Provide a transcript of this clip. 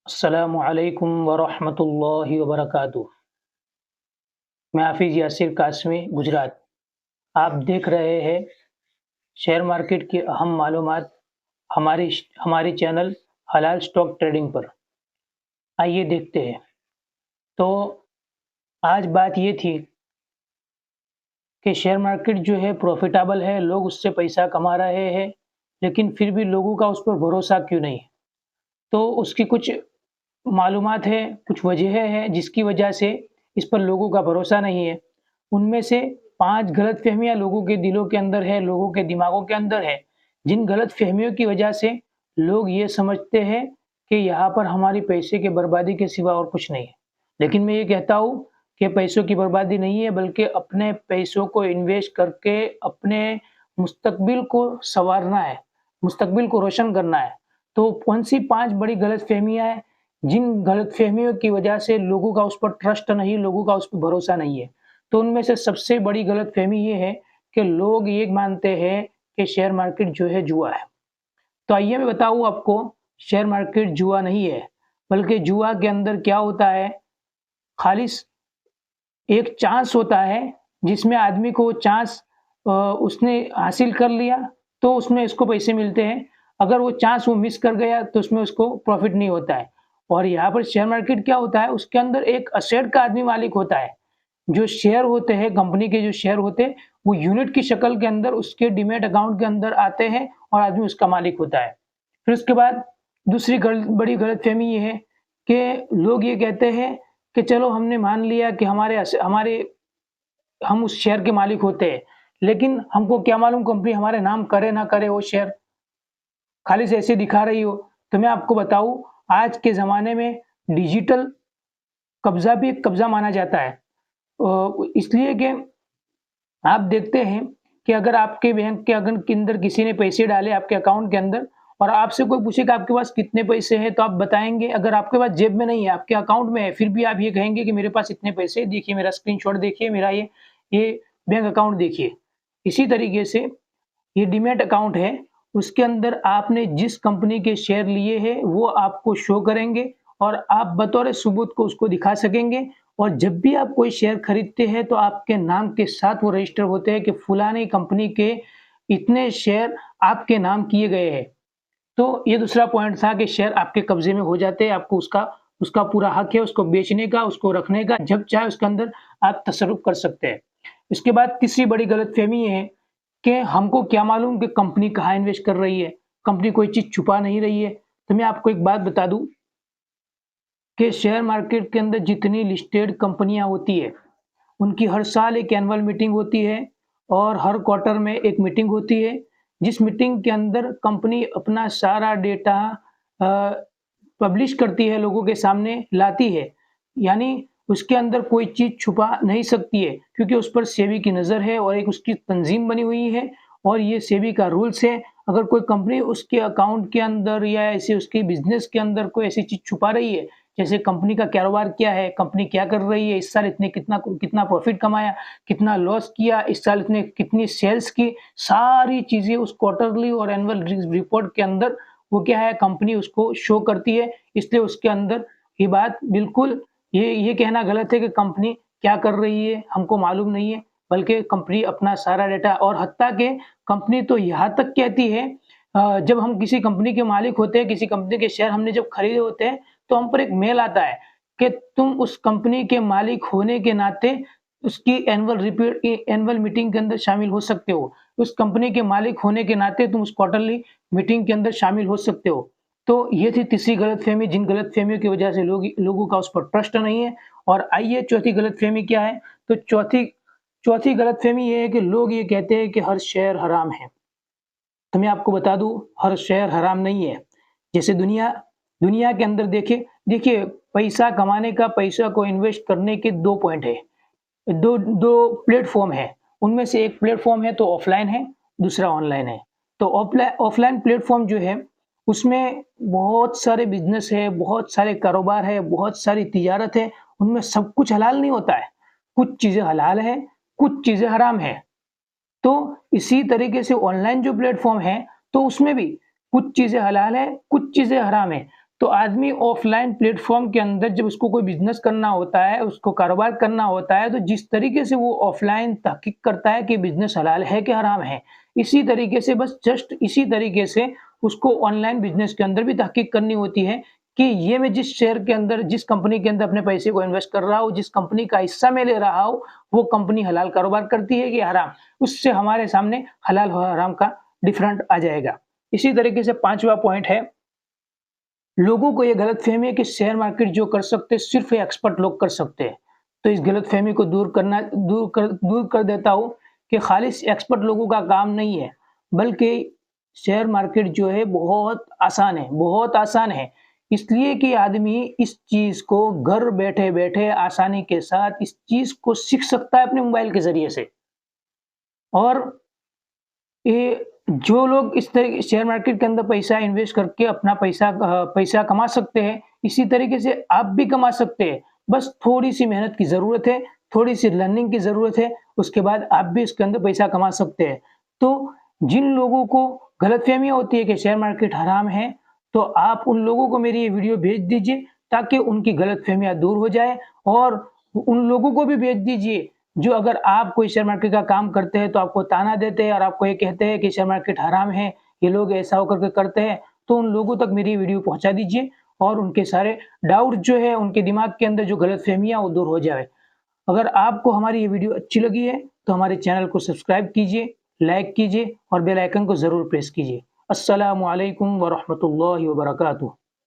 अस्सलामुअलैकुम वरहमतुल्लाहि वबरकातुह। मैं हाफिज़ यासिर कासमी, गुजरात। आप देख रहे हैं शेयर मार्केट की अहम मालूमात हमारी चैनल हलाल स्टॉक ट्रेडिंग पर। आइए देखते हैं। तो आज बात ये थी कि शेयर मार्केट जो है प्रॉफिटेबल है, लोग उससे पैसा कमा रहे हैं, लेकिन फिर भी लोगों का उस पर भरोसा क्यों नहीं? तो उसकी कुछ मालूमात है, कुछ वजहें हैं जिसकी वजह से इस पर लोगों का भरोसा नहीं है। उनमें से 5 गलतफ़हमियाँ लोगों के दिलों के अंदर है, लोगों के दिमागों के अंदर है, जिन गलतफ़हमियों की वजह से लोग ये समझते हैं कि यहाँ पर हमारी पैसे की बर्बादी के सिवा और कुछ नहीं है। लेकिन मैं ये कहता हूँ कि पैसों की बर्बादी नहीं है, बल्कि अपने पैसों को इन्वेस्ट करके अपने मुस्तकबिल को सँवारना है, मुस्तकबिल को रोशन करना है। तो कौन-सी 5 बड़ी गलतफ़हमियाँ हैं, जिन गलतफ़हमियों की वजह से लोगों का उस पर ट्रस्ट नहीं, लोगों का उस पर भरोसा नहीं है। तो उनमें से सबसे बड़ी गलतफ़हमी ये है कि लोग ये मानते हैं कि शेयर मार्केट जो है जुआ है। तो आइए मैं बताऊँ आपको, शेयर मार्केट जुआ नहीं है, बल्कि जुआ के अंदर क्या होता है, खालिस एक चांस होता है, जिसमें आदमी को चांस उसने हासिल कर लिया, तो उसमें इसको पैसे मिलते हैं। अगर वो चांस वो मिस कर गया, तो उसमें उसको प्रॉफ़िट नहीं होता है। और यहाँ पर शेयर मार्केट क्या होता है, उसके अंदर एक एसेट का आदमी मालिक होता है। जो शेयर होते हैं, कंपनी के जो शेयर होते हैं, वो यूनिट की शक्ल के अंदर उसके डीमैट अकाउंट के अंदर आते हैं और आदमी उसका मालिक होता है। फिर उसके बाद दूसरी बड़ी गलतफ़हमी ये है कि लोग ये कहते हैं कि चलो हमने मान लिया कि हमारे हम उस शेयर के मालिक होते हैं, लेकिन हमको क्या मालूम कंपनी हमारे नाम करे ना करे वो शेयर, खाली से ऐसे दिखा रही हो। तो मैं आपको बताऊँ, आज के ज़माने में डिजिटल कब्ज़ा भी एक कब्ज़ा माना जाता है। इसलिए कि आप देखते हैं कि अगर आपके बैंक के अंदर किसी ने पैसे डाले आपके अकाउंट के अंदर और आपसे कोई पूछेगा आपके पास कितने पैसे हैं, तो आप बताएँगे, अगर आपके पास जेब में नहीं है, आपके अकाउंट में है, फिर भी आप ये कहेंगे कि मेरे पास इतने पैसे हैं, देखिए मेरा स्क्रीनशॉट देखिए, मेरा ये बैंक अकाउंट देखिए। इसी तरीके से ये डीमैट अकाउंट है, उसके अंदर आपने जिस कंपनी के शेयर लिए हैं, वो आपको शो करेंगे और आप बतौर सबूत को उसको दिखा सकेंगे। और जब भी आप कोई शेयर खरीदते हैं, तो आपके नाम के साथ वो रजिस्टर होते हैं कि फलानी कंपनी के इतने शेयर आपके नाम किए गए हैं। तो ये दूसरा पॉइंट था कि शेयर आपके कब्ज़े में हो जाते हैं, आपको उसका उसका पूरा हक है उसको बेचने का, उसको रखने का, जब चाहे उसके अंदर आप तसर्रुफ़ कर सकते हैं। इसके बाद तीसरी बड़ी गलतफ़हमी ये है कि हमको क्या मालूम कि कंपनी कहाँ इन्वेस्ट कर रही है, कंपनी कोई चीज़ छुपा नहीं रही है। तो मैं आपको एक बात बता दूँ कि शेयर मार्केट के अंदर जितनी लिस्टेड कंपनियाँ होती है, उनकी हर साल एक एनुअल मीटिंग होती है और हर क्वार्टर में एक मीटिंग होती है, जिस मीटिंग के अंदर कंपनी अपना सारा डेटा अ, पब्लिश करती है, लोगों के सामने लाती है। यानी उसके अंदर कोई चीज़ छुपा नहीं सकती है, क्योंकि उस पर सेबी की नज़र है और एक उसकी तंज़ीम बनी हुई है और ये सेबी का रूल्स है। अगर कोई कंपनी उसके अकाउंट के अंदर या ऐसे उसके बिज़नेस के अंदर कोई ऐसी चीज़ छुपा रही है, जैसे कंपनी का कारोबार क्या है, कंपनी क्या कर रही है, इस साल इतने कितना कितना प्रॉफ़िट कमाया, कितना लॉस किया, इस साल इसने कितनी सेल्स की, सारी चीज़ें उस क्वार्टरली और एनुअल रिपोर्ट के अंदर वो क्या है कंपनी उसको शो करती है। इसलिए उसके अंदर ये बात बिल्कुल ये कहना गलत है कि कंपनी क्या कर रही है, हमको मालूम नहीं है, बल्कि कंपनी अपना सारा डेटा और हत्ता के कंपनी तो यहाँ तक कहती है जब हम किसी कंपनी के मालिक होते हैं, किसी कंपनी के शेयर हमने जब खरीदे होते हैं, तो हम पर एक मेल आता है कि तुम उस कंपनी के मालिक होने के नाते उसकी एनुअल मीटिंग के अंदर शामिल हो सकते हो। उस कंपनी के मालिक होने के नाते तुम उस क्वार्टरली मीटिंग के अंदर शामिल हो सकते हो। तो ये थी तीसरी गलतफ़हमी, जिन गलतफ़हमियों की वजह से लोगों का उस पर ट्रस्ट नहीं है। और आइए चौथी गलतफ़हमी क्या है? तो चौथी चौथी गलतफ़हमी ये है कि लोग ये कहते हैं कि हर शेयर हराम है। तो मैं आपको बता दूँ, हर शेयर हराम नहीं है। जैसे दुनिया दुनिया के अंदर देखिए पैसा कमाने का, पैसा को इन्वेस्ट करने के 2 पॉइंट है। 2 प्लेटफ़ॉर्म है। उनमें से एक प्लेटफ़ॉर्म है तो ऑफ़लाइन है, दूसरा ऑनलाइन है। तो ऑफ़लाइन प्लेटफ़ॉर्म जो है, उसमें बहुत सारे बिज़नेस है, बहुत सारे कारोबार है, बहुत सारी तिजारत है, उनमें सब कुछ हलाल नहीं होता है। कुछ चीज़ें हलाल है, कुछ चीज़ें हराम है। तो इसी तरीके से ऑनलाइन जो प्लेटफ़ॉर्म है, तो उसमें भी कुछ चीज़ें हलाल है, कुछ चीज़ें हराम है। तो आदमी ऑफलाइन प्लेटफ़ॉर्म के अंदर जब उसको कोई बिज़नेस करना होता है, उसको कारोबार करना होता है, तो जिस तरीके से वो ऑफलाइन तहकीक करता है कि बिज़नेस हलाल है कि हराम है, इसी तरीके से बस जस्ट इसी तरीके से उसको ऑनलाइन बिज़नेस के अंदर भी तहकीक करनी होती है कि ये मैं जिस शेयर के अंदर, जिस कंपनी के अंदर अपने पैसे को इन्वेस्ट कर रहा हूँ, जिस कंपनी का हिस्सा मैं ले रहा हूँ, वो कंपनी हलाल कारोबार करती है कि हराम? उससे हमारे सामने हलाल और हराम का डिफरेंट आ जाएगा। इसी तरीके से 5वां पॉइंट है, लोगों को ये गलतफ़हमी है कि शेयर मार्केट जो कर सकते हैं, सिर्फ़ एक्सपर्ट लोग कर सकते हैं। तो इस गलतफ़हमी को दूर कर देता हूँ कि खालिस एक्सपर्ट लोगों का काम नहीं है, बल्कि शेयर मार्केट जो है बहुत आसान है। इसलिए कि आदमी इस चीज़ को घर बैठे-बैठे आसानी के साथ इस चीज़ को सीख सकता है अपने मोबाइल के ज़रिए से। और ये जो लोग इस तरह शेयर मार्केट के अंदर पैसा इन्वेस्ट करके अपना पैसा कमा सकते हैं, इसी तरीके से आप भी कमा सकते हैं। बस थोड़ी-सी मेहनत की ज़रूरत है, थोड़ी-सी लर्निंग की ज़रूरत है, उसके बाद आप भी इसके अंदर पैसा कमा सकते हैं। तो जिन लोगों को गलतफ़हमियाँ होती है कि शेयर मार्केट हराम है, तो आप उन लोगों को मेरी ये वीडियो भेज दीजिए ताकि उनकी गलतफ़हमियाँ दूर हो जाए, और उन लोगों को भी भेज दीजिए जो अगर आप कोई शेयर मार्केट का काम करते हैं तो आपको ताना देते हैं और आपको ये कहते हैं कि शेयर मार्केट हराम है, ये लोग ऐसा होकर के करते हैं, तो उन लोगों तक मेरी वीडियो पहुँचा दीजिए और उनके सारे डाउट जो है, उनके दिमाग के अंदर जो गलतफ़हमियाँ वो दूर हो जाए। अगर आपको हमारी ये वीडियो अच्छी लगी है, तो हमारे चैनल को सब्सक्राइब कीजिए, लाइक कीजिए और बेल आइकन को ज़रूर प्रेस कीजिए। अस्सलामु अलैकुम व रहमतुल्लाहि व बरकातुहू।